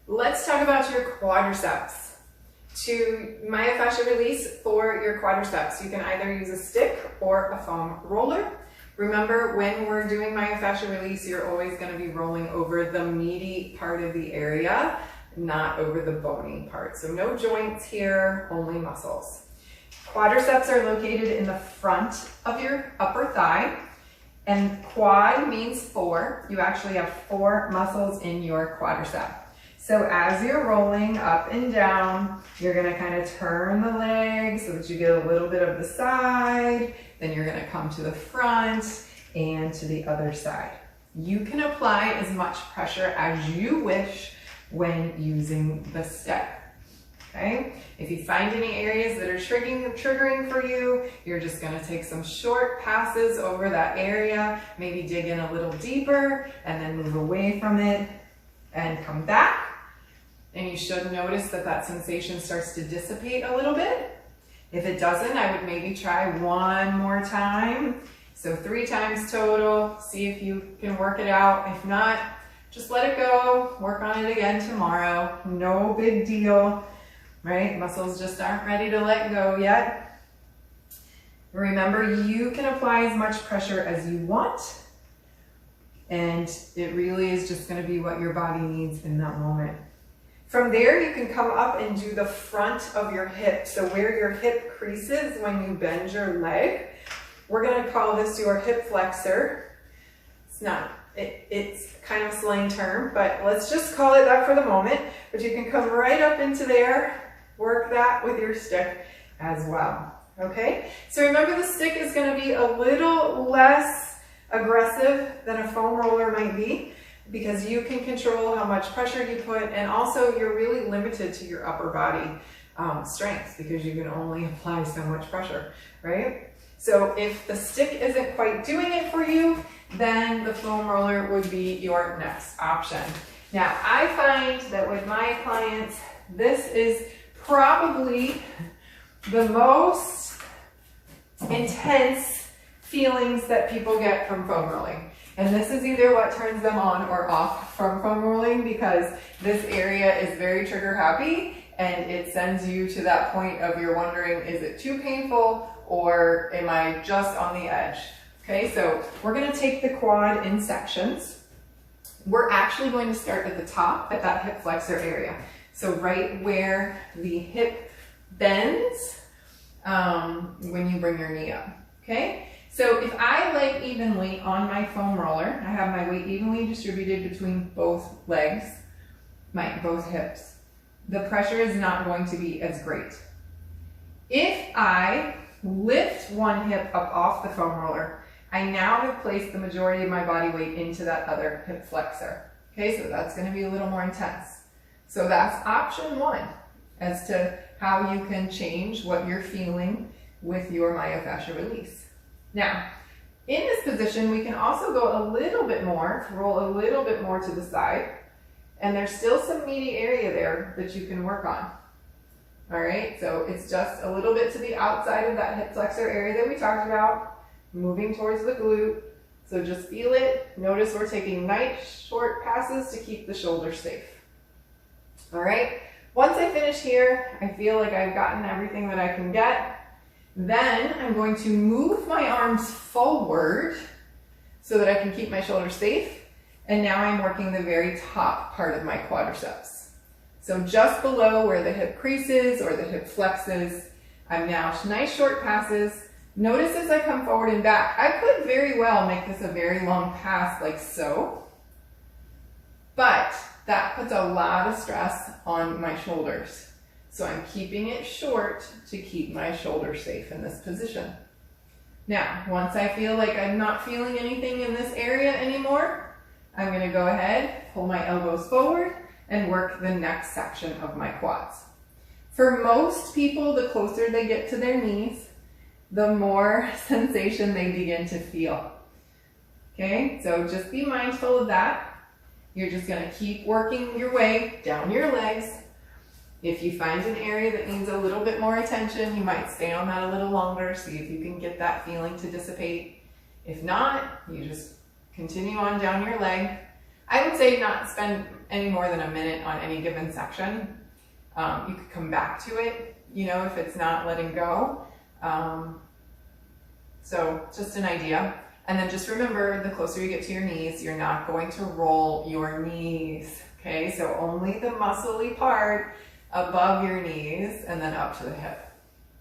Let's talk about your quadriceps. To myofascial release for your quadriceps, you can either use a stick or a foam roller. Remember, when we're doing myofascial release, you're always going to be rolling over the meaty part of the area, not over the bony part. So no joints here, only muscles. Quadriceps are located in the front of your upper thigh, and quad means 4. You actually have 4 muscles in your quadricep. So as you're rolling up and down, you're going to kind of turn the leg so that you get a little bit of the side. Then you're going to come to the front and to the other side. You can apply as much pressure as you wish when using the stick. Okay? If you find any areas that are triggering for you, you're just going to take some short passes over that area, maybe dig in a little deeper, and then move away from it and come back. And you should notice that that sensation starts to dissipate a little bit. If it doesn't, I would maybe try one more time. So 3 times total, see if you can work it out. If not, just let it go, work on it again tomorrow. No big deal, right? Muscles just aren't ready to let go yet. Remember, you can apply as much pressure as you want, and it really is just going to be what your body needs in that moment. From there, you can come up and do the front of your hip. So where your hip creases when you bend your leg, we're going to call this your hip flexor. It's kind of a slang term, but let's just call it that for the moment. But you can come right up into there, work that with your stick as well. Okay? So remember, the stick is going to be a little less aggressive than a foam roller might be, because you can control how much pressure you put, and also you're really limited to your upper body strength because you can only apply so much pressure, right? So if the stick isn't quite doing it for you, then the foam roller would be your next option. Now, I find that with my clients, this is probably the most intense feelings that people get from foam rolling. And this is either what turns them on or off from foam rolling, because this area is very trigger happy and it sends you to that point of you're wondering, is it too painful or am I just on the edge? Okay, so we're going to take the quad in sections. We're actually going to start at the top at that hip flexor area. So right where the hip bends when you bring your knee up. Okay? So if I lay evenly on my foam roller, I have my weight evenly distributed between both legs, both hips, the pressure is not going to be as great. If I lift one hip up off the foam roller, I now have placed the majority of my body weight into that other hip flexor. Okay, so that's going to be a little more intense. So that's option 1 as to how you can change what you're feeling with your myofascial release. Now, in this position, we can also go a little bit more, roll a little bit more to the side, and there's still some meaty area there that you can work on. All right, so it's just a little bit to the outside of that hip flexor area that we talked about, moving towards the glute. So just feel it. Notice we're taking nice short passes to keep the shoulders safe. All right, once I finish here, I feel like I've gotten everything that I can get. Then I'm going to move my arms forward so that I can keep my shoulders safe. And now I'm working the very top part of my quadriceps. So just below where the hip creases or the hip flexes, I'm now nice short passes. Notice as I come forward and back, I could very well make this a very long pass like so, but that puts a lot of stress on my shoulders. So I'm keeping it short to keep my shoulders safe in this position. Now, once I feel like I'm not feeling anything in this area anymore, I'm going to go ahead, pull my elbows forward, and work the next section of my quads. For most people, the closer they get to their knees, the more sensation they begin to feel. Okay, so just be mindful of that. You're just going to keep working your way down your legs. If you find an area that needs a little bit more attention, you might stay on that a little longer, see if you can get that feeling to dissipate. If not, you just continue on down your leg. I would say not spend any more than a minute on any given section. You could come back to it, you know, if it's not letting go. So just an idea. And then just remember, the closer you get to your knees, you're not going to roll your knees, okay? So only the muscly part above your knees and then up to the hip,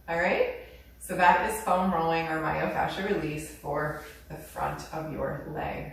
all right? So that is foam rolling or myofascial release for the front of your leg.